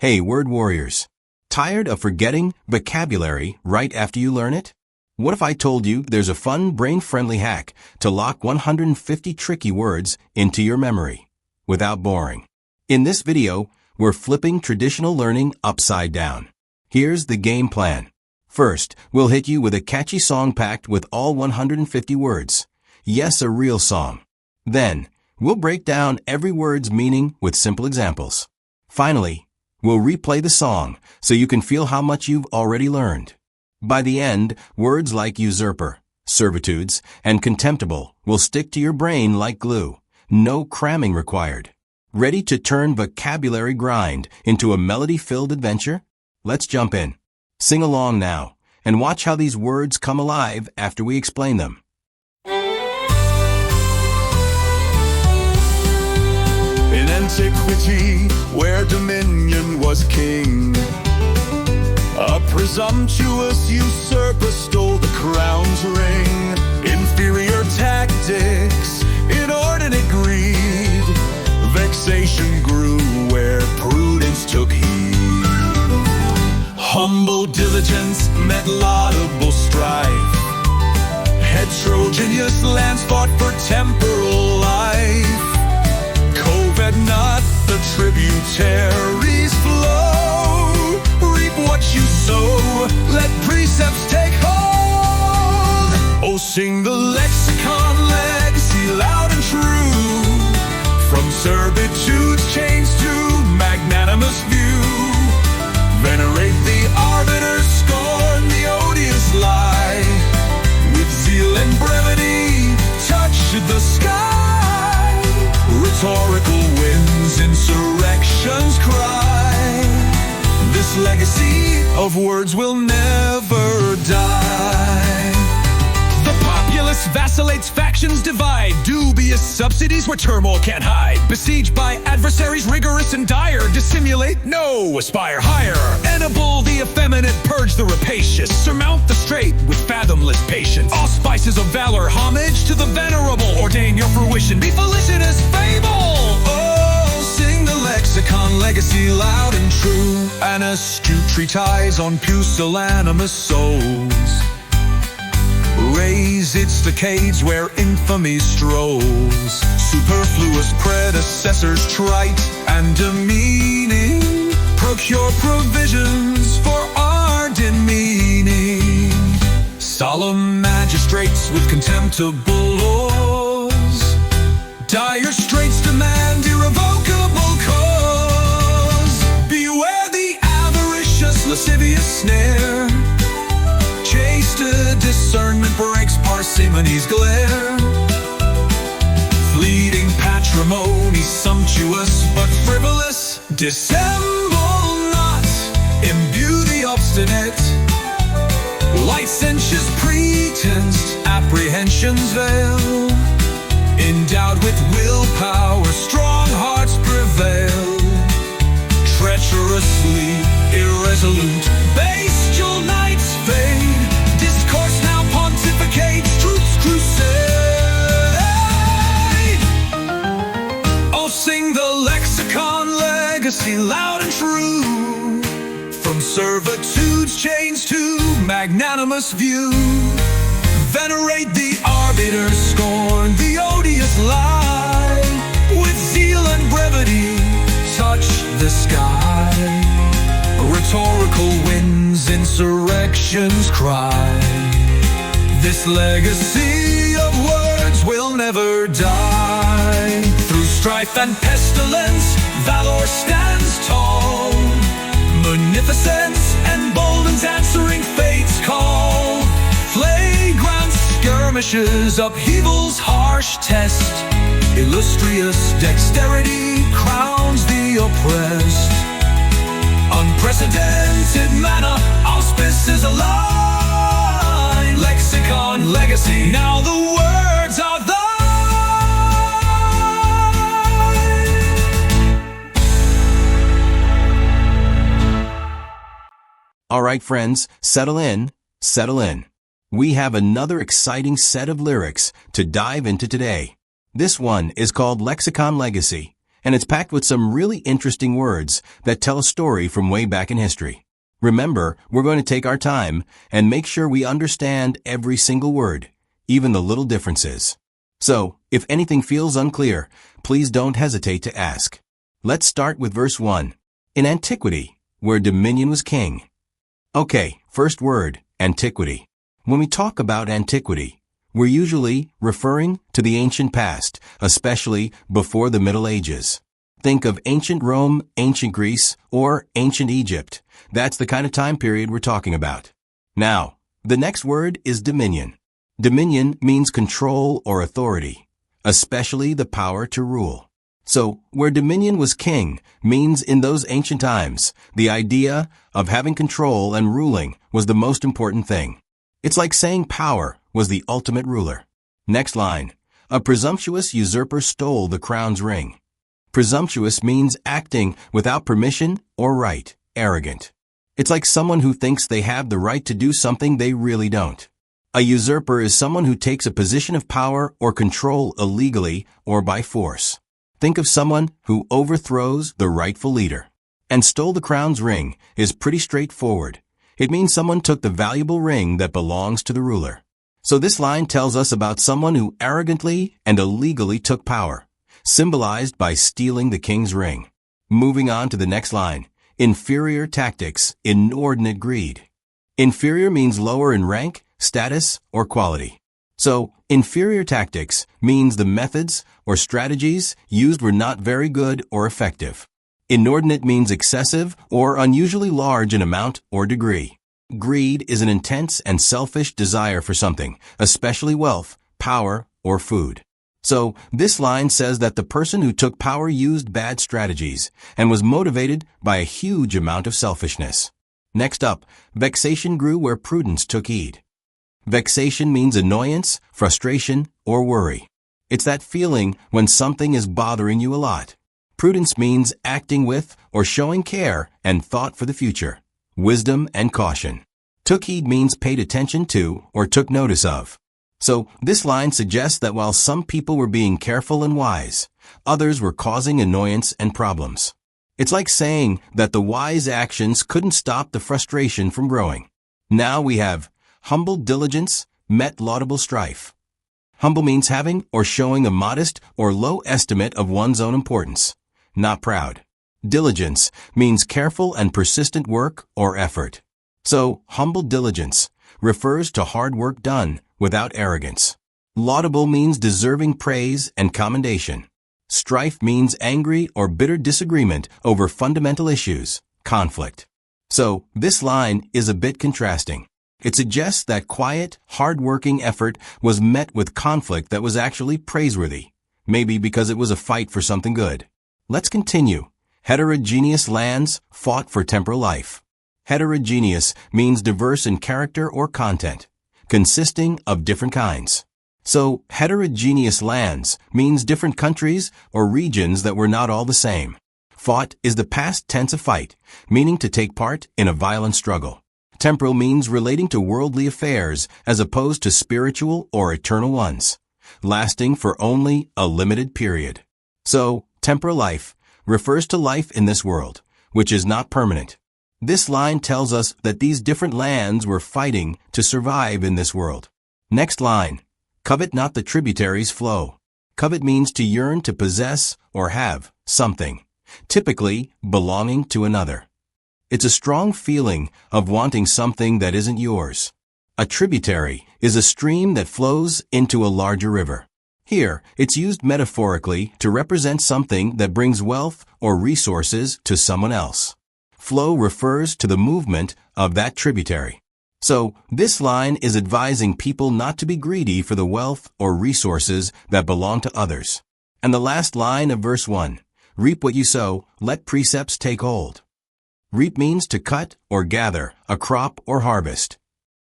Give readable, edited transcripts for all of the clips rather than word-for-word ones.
Hey, word warriors. Tired of forgetting vocabulary right after you learn it? What if I told you there's a fun, brain-friendly hack to lock 150 tricky words into your memory without boring? In this video, we're flipping traditional learning upside down. Here's the game plan. First, we'll hit you with a catchy song packed with all 150 words. Yes, a real song. Then, we'll break down every word's meaning with simple examples. Finally, we'll replay the song so you can feel how much you've already learned. By the end, words like usurper, servitudes, and contemptible will stick to your brain like glue. No cramming required. Ready to turn vocabulary grind into a melody-filled adventure? Let's jump in. Sing along now, and watch how these words come alive after we explain them. In antiquity, where dominion was king, a presumptuous usurper stole the crown's ring. Inferior tactics, inordinate greed, vexation grew where prudence took heed. Humble diligence met laudable strife. Heterogeneous lands fought for temporal life. Covet not the tributaries flow. Reap what you sow, let precepts take hold. Oh, sing the lexicon legacy loud and true. From servitude's chains to magnanimous view. Venerate the arbiter, scorn the odious lie. With zeal and brevity, touch the sky. Rhetorical winds, insurrections cry. This legacy of words will never die. The populace vacillates, factions divide. Dubious subsidies where turmoil can't hide. Besieged by adversaries rigorous and dire. Dissimulate? No, aspire higher. Enable the effeminate, purge the rapacious. Surmount the strait with fathomless patience. All spices of valor, homage to the venerable. Ordain your fruition, be felicitous fable. Oh, sing the lexicon legacy loud and true. An astute treatise on pusillanimous souls. Raise its decades where infamy strolls. Superfluous predecessors trite and demeaning. Procure provisions for ardent meaning. Solemn magistrates with contemptible laws. Dire straits demand irrevocable cause. Beware the avaricious lascivious snare. Chaste discernment breaks parsimony's glare. Fleeting patrimony, sumptuous but frivolous. Dissemble not, imbue the obstinate. Licentious pretense, apprehensions veil. Endowed with willpower, strong hearts prevail. Treacherously irresolute, bestial knights fade. Discourse now pontificates, truth's crusade. Oh, sing the lexicon legacy loud and true. From servitude's chains to magnanimous view. Venerate the arbiter, scorn the odious lie. With zeal and brevity, touch the sky. Rhetorical winds, insurrections cry. This legacy of words will never die. Through strife and pestilence, valor stands tall. Munificence emboldens, answering fate's call. Flagrant skirmishes, upheaval's harsh test. Illustrious dexterity crowns the oppressed. Unprecedented manna, auspices align. Lexicon legacy, now the words are thine. All right, friends, settle in, settle in. We have another exciting set of lyrics to dive into today. This one is called Lexicon Legacy, and it's packed with some really interesting words that tell a story from way back in history. Remember, we're going to take our time and make sure we understand every single word, even the little differences. So, if anything feels unclear, please don't hesitate to ask. Let's start with verse 1. In antiquity, where dominion was king. Okay, first word, antiquity. When we talk about antiquity, we're usually referring to the ancient past, especially before the Middle Ages. Think of ancient Rome, ancient Greece, or ancient Egypt. That's the kind of time period we're talking about. Now, the next word is dominion. Dominion means control or authority, especially the power to rule. So, where dominion was king means in those ancient times, the idea of having control and ruling was the most important thing. It's like saying power was the ultimate ruler. Next line. A presumptuous usurper stole the crown's ring. Presumptuous means acting without permission or right, arrogant. It's like someone who thinks they have the right to do something they really don't. A usurper is someone who takes a position of power or control illegally or by force. Think of someone who overthrows the rightful leader. And stole the crown's ring is pretty straightforward. It means someone took the valuable ring that belongs to the ruler. So this line tells us about someone who arrogantly and illegally took power, symbolized by stealing the king's ring. Moving on to the next line. Inferior tactics, inordinate greed. Inferior means lower in rank, status, or quality. So, inferior tactics means the methods or strategies used were not very good or effective. Inordinate means excessive or unusually large in amount or degree. Greed is an intense and selfish desire for something, especially wealth, power, or food. So, this line says that the person who took power used bad strategies and was motivated by a huge amount of selfishness. Next up, vexation grew where prudence took heed. Vexation means annoyance, frustration, or worry. It's that feeling when something is bothering you a lot. Prudence means acting with or showing care and thought for the future. Wisdom and caution. Took heed means paid attention to or took notice of. So, this line suggests that while some people were being careful and wise, others were causing annoyance and problems. It's like saying that the wise actions couldn't stop the frustration from growing. Now we have humble diligence met laudable strife. Humble means having or showing a modest or low estimate of one's own importance, not proud. Diligence means careful and persistent work or effort. So, humble diligence refers to hard work done without arrogance. Laudable means deserving praise and commendation. Strife means angry or bitter disagreement over fundamental issues, conflict. So, this line is a bit contrasting. It suggests that quiet, hard-working effort was met with conflict that was actually praiseworthy, maybe because it was a fight for something good. Let's continue. Heterogeneous lands fought for temporal life. Heterogeneous means diverse in character or content, consisting of different kinds. So, heterogeneous lands means different countries or regions that were not all the same. Fought is the past tense of fight, meaning to take part in a violent struggle. Temporal means relating to worldly affairs as opposed to spiritual or eternal ones, lasting for only a limited period. So, temporal life refers to life in this world, which is not permanent. This line tells us that these different lands were fighting to survive in this world. Next line. Covet not the tributaries flow. Covet means to yearn to possess or have something, typically belonging to another. It's a strong feeling of wanting something that isn't yours. A tributary is a stream that flows into a larger river. Here, it's used metaphorically to represent something that brings wealth or resources to someone else. Flow refers to the movement of that tributary. So, this line is advising people not to be greedy for the wealth or resources that belong to others. And the last line of verse 1, reap what you sow, let precepts take hold. Reap means to cut or gather a crop or harvest.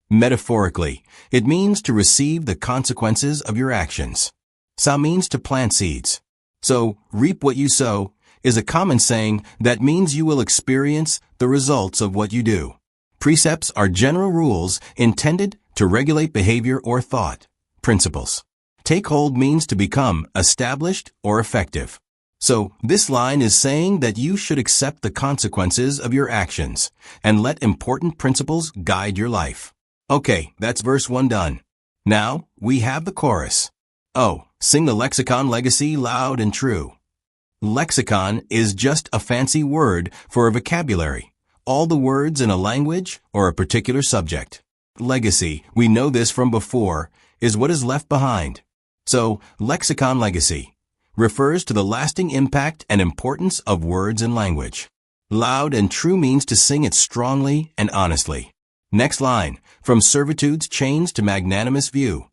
Metaphorically, it means to receive the consequences of your actions. Sow means to plant seeds. So, reap what you sow is a common saying that means you will experience the results of what you do. Precepts are general rules intended to regulate behavior or thought. Principles. Take hold means to become established or effective. So, this line is saying that you should accept the consequences of your actions and let important principles guide your life. Okay, that's verse 1 done. Now, we have the chorus. Oh, sing the lexicon legacy loud and true. Lexicon is just a fancy word for a vocabulary, all the words in a language or a particular subject. Legacy, we know this from before, is what is left behind. So, lexicon legacy refers to the lasting impact and importance of words and language. Loud and true means to sing it strongly and honestly. Next line, from servitude's chains to magnanimous view.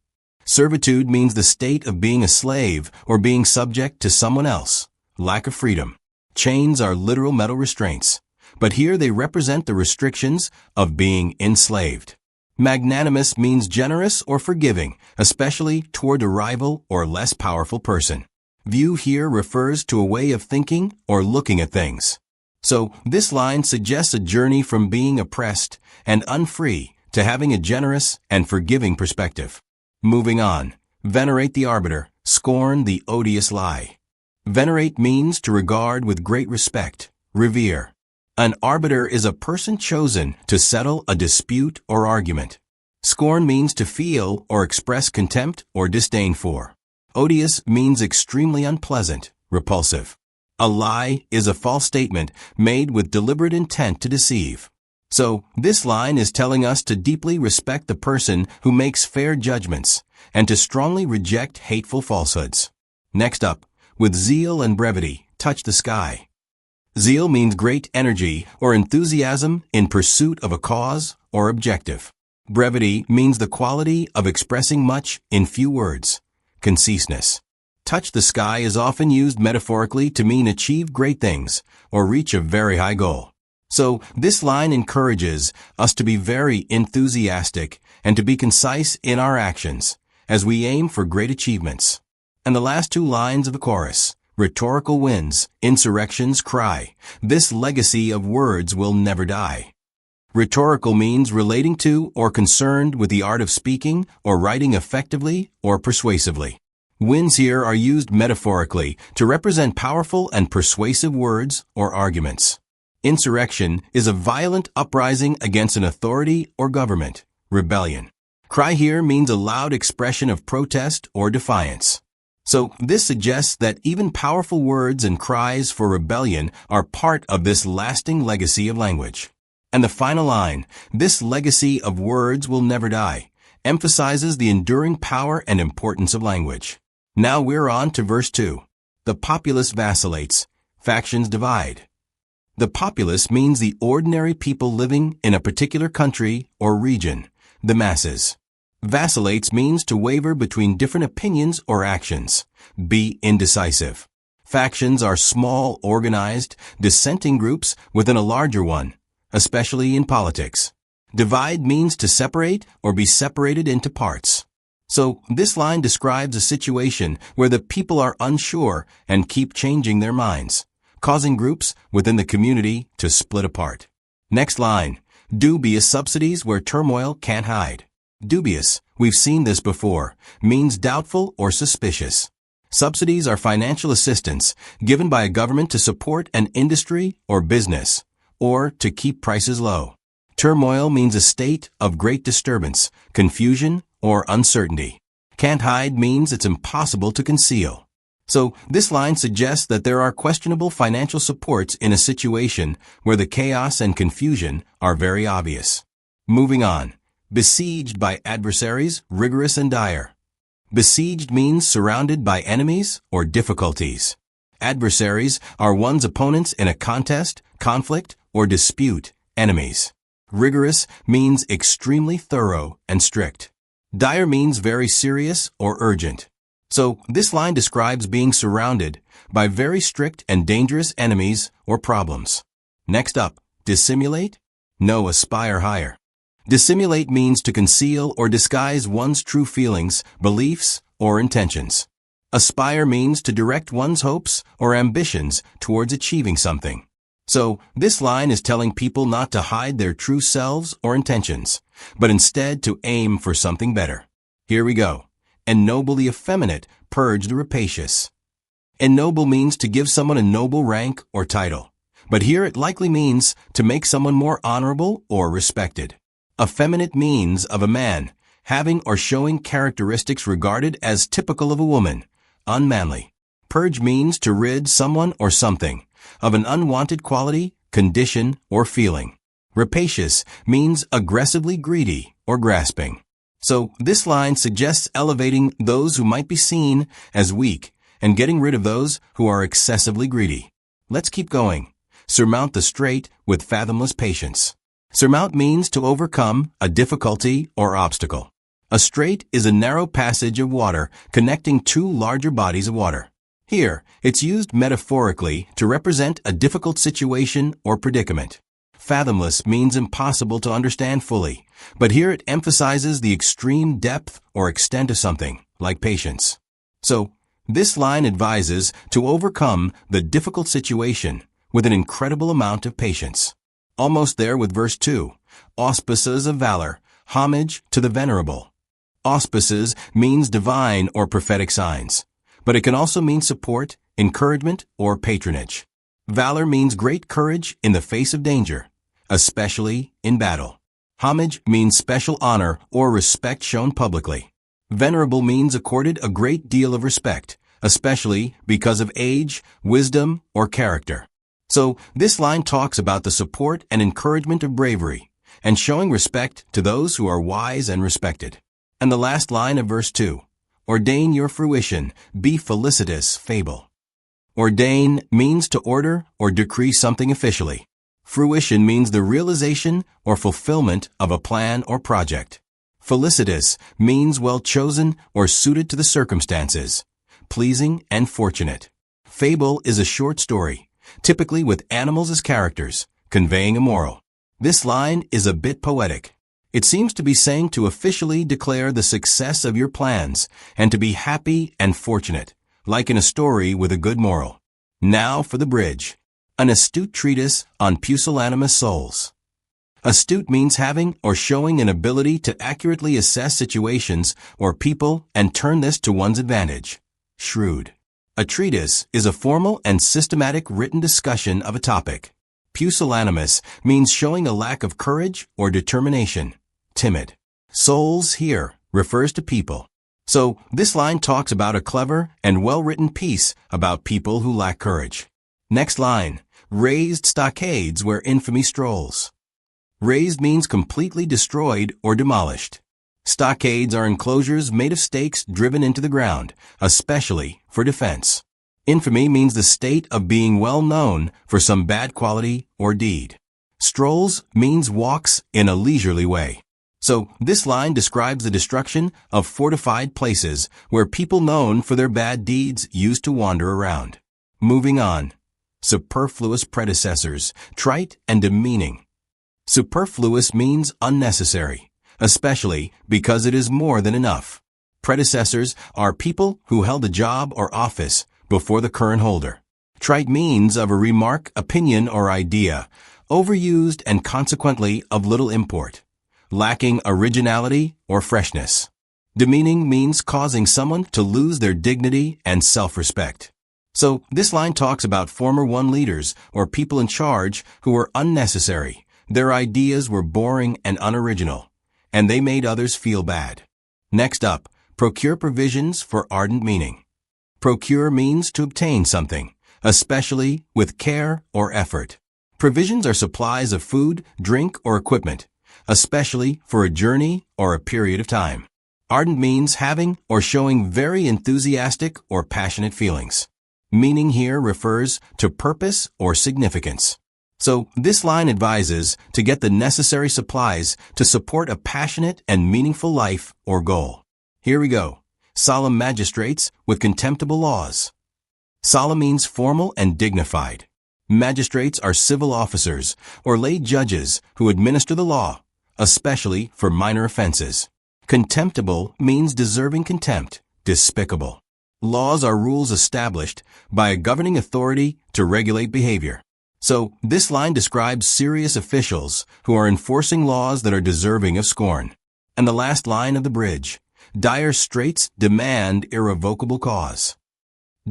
Servitude means the state of being a slave or being subject to someone else. Lack of freedom. Chains are literal metal restraints, but here they represent the restrictions of being enslaved. Magnanimous means generous or forgiving, especially toward a rival or less powerful person. View here refers to a way of thinking or looking at things. So, this line suggests a journey from being oppressed and unfree to having a generous and forgiving perspective. Moving on. Venerate the arbiter, scorn the odious lie. Venerate means to regard with great respect, revere. An arbiter is a person chosen to settle a dispute or argument. Scorn means to feel or express contempt or disdain for. Odious means extremely unpleasant, repulsive. A lie is a false statement made with deliberate intent to deceive. So, this line is telling us to deeply respect the person who makes fair judgments and to strongly reject hateful falsehoods. Next up, with zeal and brevity, touch the sky. Zeal means great energy or enthusiasm in pursuit of a cause or objective. Brevity means the quality of expressing much in few words. Conciseness. Touch the sky is often used metaphorically to mean achieve great things or reach a very high goal. So, this line encourages us to be very enthusiastic and to be concise in our actions as we aim for great achievements. And the last two lines of the chorus, rhetorical winds, insurrections cry, this legacy of words will never die. Rhetorical means relating to or concerned with the art of speaking or writing effectively or persuasively. Winds here are used metaphorically to represent powerful and persuasive words or arguments. Insurrection is a violent uprising against an authority or government, rebellion. Cry here means a loud expression of protest or defiance. So, this suggests that even powerful words and cries for rebellion are part of this lasting legacy of language. And the final line, this legacy of words will never die, emphasizes the enduring power and importance of language. Now we're on to verse 2. The populace vacillates, factions divide. The populace means the ordinary people living in a particular country or region, the masses. Vacillates means to waver between different opinions or actions, be indecisive. Factions are small, organized, dissenting groups within a larger one, especially in politics. Divide means to separate or be separated into parts. So, this line describes a situation where the people are unsure and keep changing their minds, causing groups within the community to split apart. Next line, dubious subsidies where turmoil can't hide. Dubious, we've seen this before, means doubtful or suspicious. Subsidies are financial assistance given by a government to support an industry or business, or to keep prices low. Turmoil means a state of great disturbance, confusion, or uncertainty. Can't hide means it's impossible to conceal. So, this line suggests that there are questionable financial supports in a situation where the chaos and confusion are very obvious. Moving on. Besieged by adversaries, rigorous and dire. Besieged means surrounded by enemies or difficulties. Adversaries are one's opponents in a contest, conflict, or dispute, enemies. Rigorous means extremely thorough and strict. Dire means very serious or urgent. So, this line describes being surrounded by very strict and dangerous enemies or problems. Next up, dissimulate? No, aspire higher. Dissimulate means to conceal or disguise one's true feelings, beliefs, or intentions. Aspire means to direct one's hopes or ambitions towards achieving something. So, this line is telling people not to hide their true selves or intentions, but instead to aim for something better. Here we go. Ennoble the effeminate, purge the rapacious. Ennoble means to give someone a noble rank or title, but here it likely means to make someone more honorable or respected. Effeminate means of a man, having or showing characteristics regarded as typical of a woman, unmanly. Purge means to rid someone or something of an unwanted quality, condition, or feeling. Rapacious means aggressively greedy or grasping. So this line suggests elevating those who might be seen as weak and getting rid of those who are excessively greedy. Let's keep going. Surmount the strait with fathomless patience. Surmount means to overcome a difficulty or obstacle. A strait is a narrow passage of water connecting two larger bodies of water. Here, it's used metaphorically to represent a difficult situation or predicament. Fathomless means impossible to understand fully, but here it emphasizes the extreme depth or extent of something, like patience. So, this line advises to overcome the difficult situation with an incredible amount of patience. Almost there with verse 2. Auspices of valor, homage to the venerable. Auspices means divine or prophetic signs, but it can also mean support, encouragement, or patronage. Valor means great courage in the face of danger, especially in battle. Homage means special honor or respect shown publicly. Venerable means accorded a great deal of respect, especially because of age, wisdom, or character. So, this line talks about the support and encouragement of bravery, and showing respect to those who are wise and respected. And the last line of verse 2. Ordain your fruition, be felicitous, fable. Ordain means to order or decree something officially. Fruition means the realization or fulfillment of a plan or project. Felicitous means well chosen or suited to the circumstances, pleasing and fortunate. Fable is a short story, typically with animals as characters, conveying a moral. This line is a bit poetic. It seems to be saying to officially declare the success of your plans and to be happy and fortunate, like in a story with a good moral. Now for the bridge. An astute treatise on pusillanimous souls. Astute means having or showing an ability to accurately assess situations or people and turn this to one's advantage. Shrewd. A treatise is a formal and systematic written discussion of a topic. Pusillanimous means showing a lack of courage or determination. Timid. Souls here refers to people. So, this line talks about a clever and well-written piece about people who lack courage. Next line. Raised stockades where infamy strolls. Raised means completely destroyed or demolished. Stockades are enclosures made of stakes driven into the ground, especially for defense. Infamy means the state of being well known for some bad quality or deed. Strolls means walks in a leisurely way. So, this line describes the destruction of fortified places where people known for their bad deeds used to wander around. Moving on. Superfluous predecessors, trite and demeaning. Superfluous means unnecessary, especially because it is more than enough. Predecessors are people who held a job or office before the current holder. Trite means of a remark, opinion, or idea, overused and consequently of little import, lacking originality or freshness. Demeaning means causing someone to lose their dignity and self-respect. So, this line talks about former one leaders or people in charge who were unnecessary. Their ideas were boring and unoriginal, and they made others feel bad. Next up, procure provisions for ardent meaning. Procure means to obtain something, especially with care or effort. Provisions are supplies of food, drink, or equipment, especially for a journey or a period of time. Ardent means having or showing very enthusiastic or passionate feelings. Meaning here refers to purpose or significance. So, this line advises to get the necessary supplies to support a passionate and meaningful life or goal. Here we go. Solemn magistrates with contemptible laws. Solemn means formal and dignified. Magistrates are civil officers or lay judges who administer the law, especially for minor offenses. Contemptible means deserving contempt, despicable. Laws are rules established by a governing authority to regulate behavior. So, this line describes serious officials who are enforcing laws that are deserving of scorn. And the last line of the bridge. Dire straits demand irrevocable cause.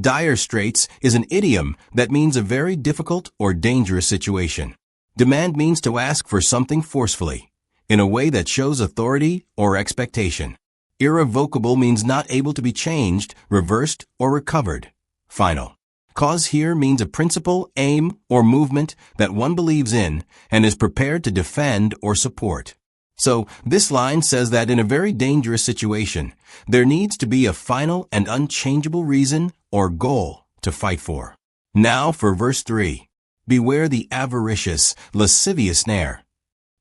Dire straits is an idiom that means a very difficult or dangerous situation. Demand means to ask for something forcefully, in a way that shows authority or expectation. Irrevocable means not able to be changed, reversed, or recovered. Final. Cause here means a principle, aim, or movement that one believes in and is prepared to defend or support. So, this line says that in a very dangerous situation, there needs to be a final and unchangeable reason or goal to fight for. Now for verse 3. Beware the avaricious, lascivious snare.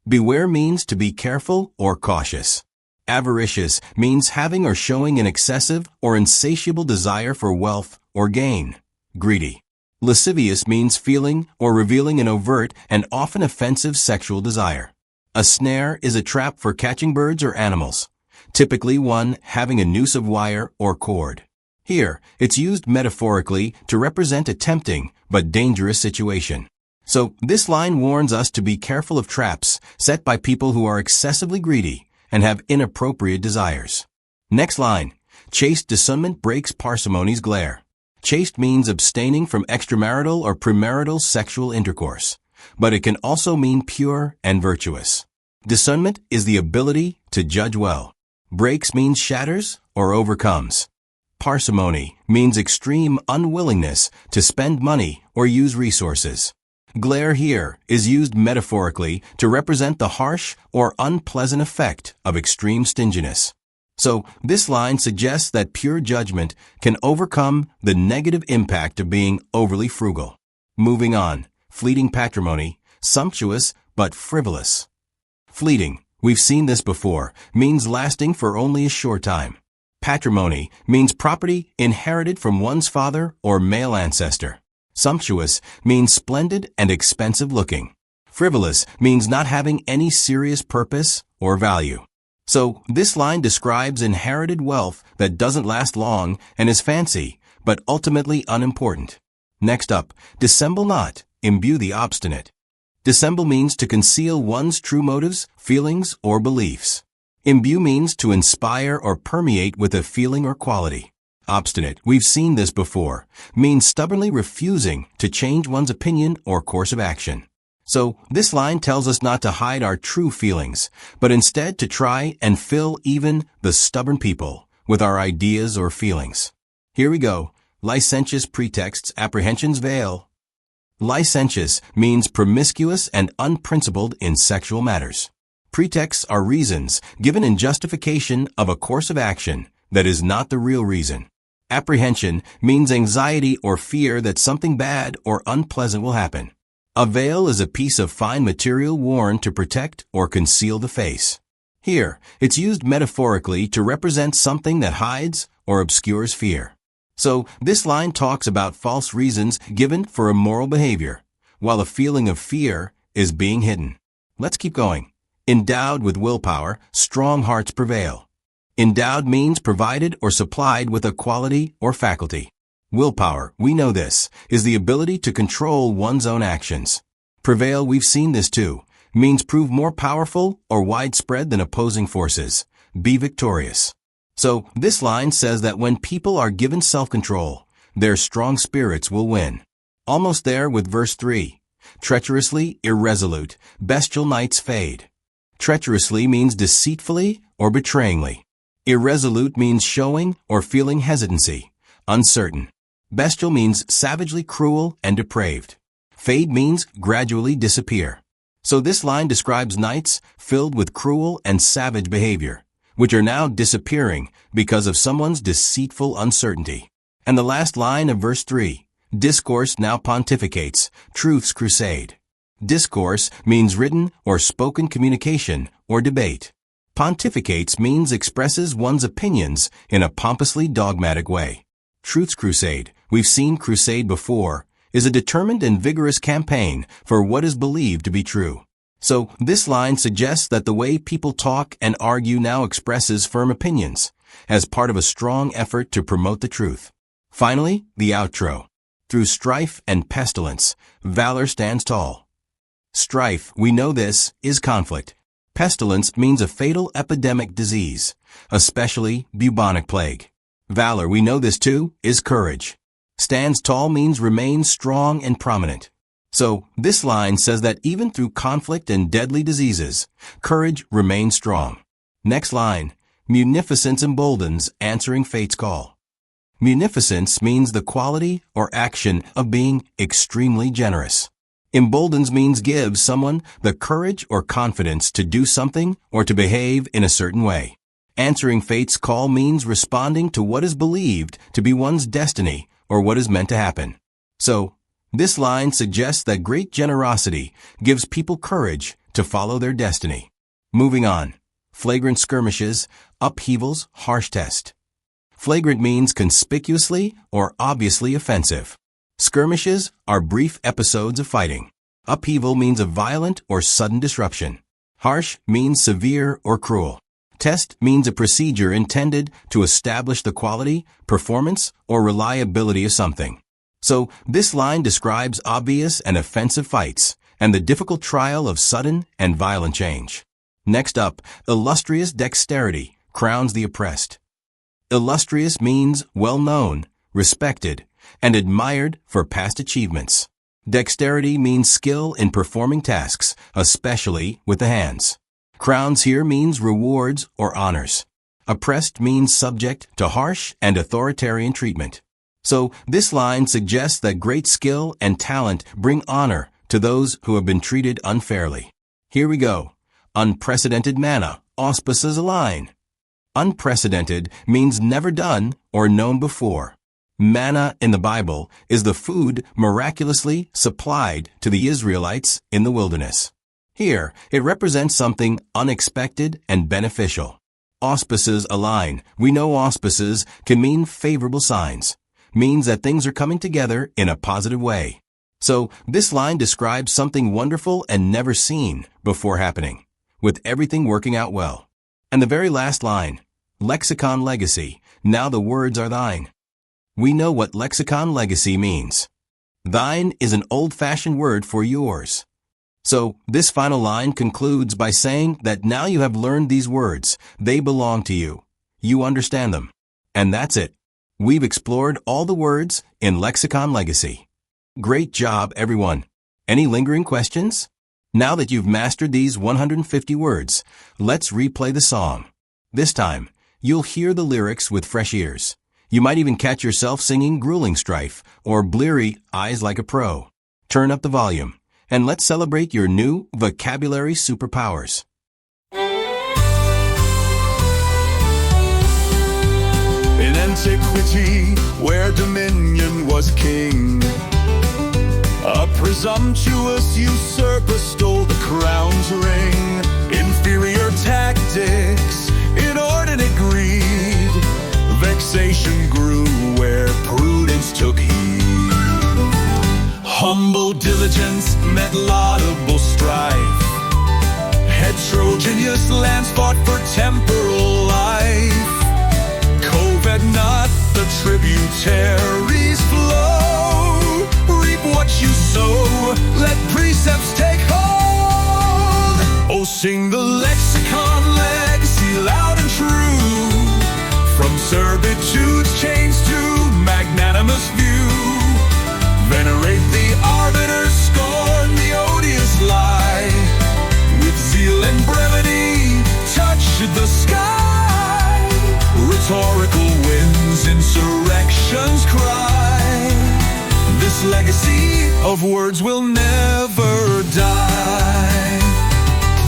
Beware means to be careful or cautious. Avaricious means having or showing an excessive or insatiable desire for wealth or gain. Greedy. Lascivious means feeling or revealing an overt and often offensive sexual desire. A snare is a trap for catching birds or animals, typically one having a noose of wire or cord. Here, it's used metaphorically to represent a tempting but dangerous situation. So, this line warns us to be careful of traps set by people who are excessively greedy and have inappropriate desires. Next line. Chaste discernment breaks parsimony's glare. Chaste means abstaining from extramarital or premarital sexual intercourse, but it can also mean pure and virtuous. Discernment is the ability to judge well. Breaks means shatters or overcomes. Parsimony means extreme unwillingness to spend money or use resources. Glare here is used metaphorically to represent the harsh or unpleasant effect of extreme stinginess. So, this line suggests that pure judgment can overcome the negative impact of being overly frugal. Moving on, fleeting patrimony, sumptuous but frivolous. Fleeting, we've seen this before, means lasting for only a short time. Patrimony means property inherited from one's father or male ancestor. Sumptuous means splendid and expensive looking. Frivolous means not having any serious purpose or value. So, this line describes inherited wealth that doesn't last long and is fancy, but ultimately unimportant. Next up, dissemble not, imbue the obstinate. Dissemble means to conceal one's true motives, feelings, or beliefs. Imbue means to inspire or permeate with a feeling or quality. Obstinate, we've seen this before, means stubbornly refusing to change one's opinion or course of action. So, this line tells us not to hide our true feelings, but instead to try and fill even the stubborn people with our ideas or feelings. Here we go. Licentious pretexts, apprehensions veil. Licentious means promiscuous and unprincipled in sexual matters. Pretexts are reasons given in justification of a course of action that is not the real reason. Apprehension means anxiety or fear that something bad or unpleasant will happen. A veil is a piece of fine material worn to protect or conceal the face. Here, it's used metaphorically to represent something that hides or obscures fear. So, this line talks about false reasons given for immoral behavior, while a feeling of fear is being hidden. Let's keep going. Endowed with willpower, strong hearts prevail. Endowed means provided or supplied with a quality or faculty. Willpower, we know this, is the ability to control one's own actions. Prevail, we've seen this too, means prove more powerful or widespread than opposing forces. Be victorious. So, this line says that when people are given self-control, their strong spirits will win. Almost there with verse 3. Treacherously irresolute, bestial nights fade. Treacherously means deceitfully or betrayingly. Irresolute means showing or feeling hesitancy, uncertain. Bestial means savagely cruel and depraved. Fade means gradually disappear. So this line describes nights filled with cruel and savage behavior, which are now disappearing because of someone's deceitful uncertainty. And the last line of verse 3, discourse now pontificates, truth's crusade. Discourse means written or spoken communication or debate. Pontificates means expresses one's opinions in a pompously dogmatic way. Truth's crusade, we've seen crusade before, is a determined and vigorous campaign for what is believed to be true. So, this line suggests that the way people talk and argue now expresses firm opinions, as part of a strong effort to promote the truth. Finally, the outro. Through strife and pestilence, valor stands tall. Strife, we know this, is conflict. Pestilence means a fatal epidemic disease, especially bubonic plague. Valor, we know this too, is courage. Stands tall means remains strong and prominent. So, this line says that even through conflict and deadly diseases, courage remains strong. Next line, munificence emboldens, answering fate's call. Munificence means the quality or action of being extremely generous. Emboldens means gives someone the courage or confidence to do something or to behave in a certain way. Answering fate's call means responding to what is believed to be one's destiny or what is meant to happen. So, this line suggests that great generosity gives people courage to follow their destiny. Moving on. Flagrant skirmishes, upheavals, harsh test. Flagrant means conspicuously or obviously offensive. Skirmishes are brief episodes of fighting. Upheaval means a violent or sudden disruption. Harsh means severe or cruel. Test means a procedure intended to establish the quality, performance, or reliability of something. So, this line describes obvious and offensive fights and the difficult trial of sudden and violent change. Next up, illustrious dexterity crowns the oppressed. Illustrious means well-known, respected, and admired for past achievements. Dexterity means skill in performing tasks, especially with the hands. Crowns here means rewards or honors. Oppressed means subject to harsh and authoritarian treatment. So, this line suggests that great skill and talent bring honor to those who have been treated unfairly. Here we go. Unprecedented manna, auspices align. Unprecedented means never done or known before. Manna in the Bible is the food miraculously supplied to the Israelites in the wilderness. Here, it represents something unexpected and beneficial. Auspices align. We know auspices can mean favorable signs. Means that things are coming together in a positive way. So, this line describes something wonderful and never seen before happening, with everything working out well. And the very last line, lexicon legacy, now the words are thine. We know what lexicon legacy means. Thine is an old-fashioned word for yours. So, this final line concludes by saying that now you have learned these words, they belong to you. You understand them. And that's it. We've explored all the words in Lexicon Legacy. Great job, everyone. Any lingering questions? Now that you've mastered these 150 words, let's replay the song. This time, you'll hear the lyrics with fresh ears. You might even catch yourself singing Grueling Strife or Bleary Eyes Like a Pro. Turn up the volume, and let's celebrate your new vocabulary superpowers. In antiquity, where dominion was king, a presumptuous usurper stole the crown's ring. Inferior tactics, inordinate greed, vexation grew where prudence took heed. Humble diligence met laudable strife. Heterogeneous lands fought for temporal life. Coved not the tributaries flow. Reap what you sow, let precepts take hold. Oh, sing the lexicon legacy loud and true. From servitude's chains to magnanimous view. Venerate the arbiter, scorn the odious lie. With zeal and brevity, touch the sky. Rhetorical winds, insurrections cry. This legacy of words will never die.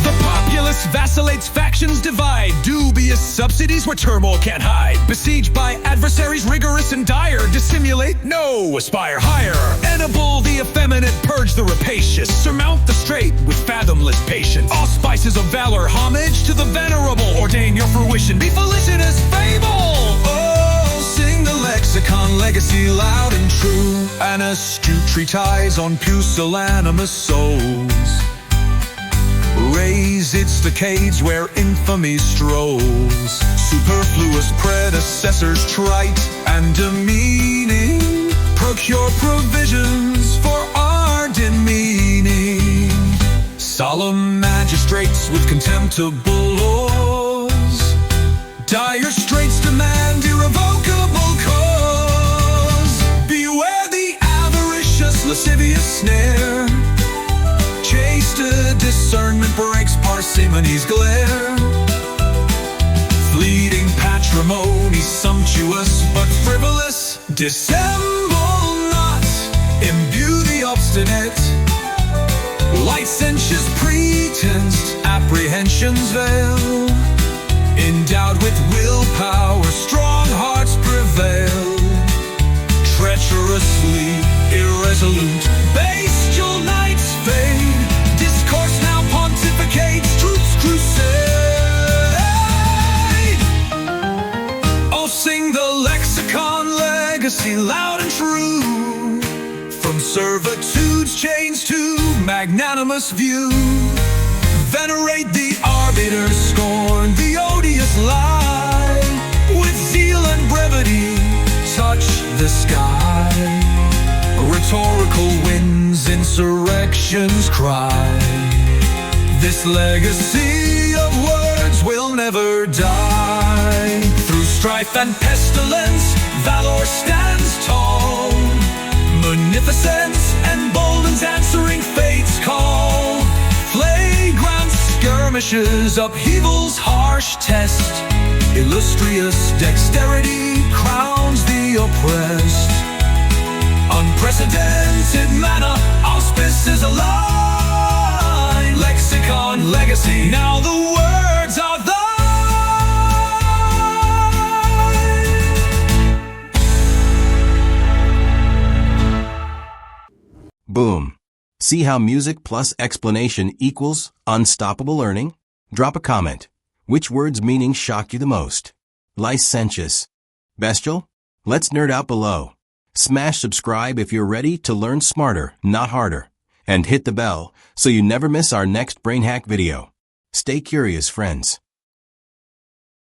The populace vacillates, factions divide. Dubious subsidies where turmoil can't hide. Besieged by adversaries rigorous and dire. Dissimulate, no, aspire higher. Edible the effeminate, purge the rapacious. Surmount the strait with fathomless patience. All spices of valor, homage to the venerable. Ordain your fruition, be felicitous fable. Oh, sing the lexicon legacy loud and true. An astute treatise on pusillanimous souls. Raise its decades where infamy strolls. Superfluous predecessors trite and demeaning. Procure provisions for ardent meaning. Solemn magistrates with contemptible laws. Dire straits demand irrevocable cause. Beware lascivious snare. Chaste discernment breaks parsimony's glare. Fleeting patrimony, sumptuous but frivolous. Dissemble not, imbue the obstinate. Licentious pretense, apprehensions veil. Endowed with willpower, strong hearts prevail. Treacherously irresolute, bestial knights fade. Discourse now pontificates, truth's crusade. Oh, sing the lexicon legacy loud and true. From servitude's chains to magnanimous view. Venerate the arbiter, scorn the odious lie. With zeal and brevity, touch the sky. Rhetorical winds, insurrections cry. This legacy of words will never die. Through strife and pestilence, valor stands tall. Munificence emboldens, answering fate's call. Flagrant skirmishes, upheaval's harsh test. Illustrious dexterity crowns the oppressed. Unprecedented manna, auspices align. Lexicon legacy, now the words are thine. Boom. See how music plus explanation equals unstoppable learning? Drop a comment. Which word's meaning shocked you the most? Licentious. Bestial? Let's nerd out below. Smash subscribe if you're ready to learn smarter, not harder. And hit the bell so you never miss our next brain hack video. Stay curious, friends.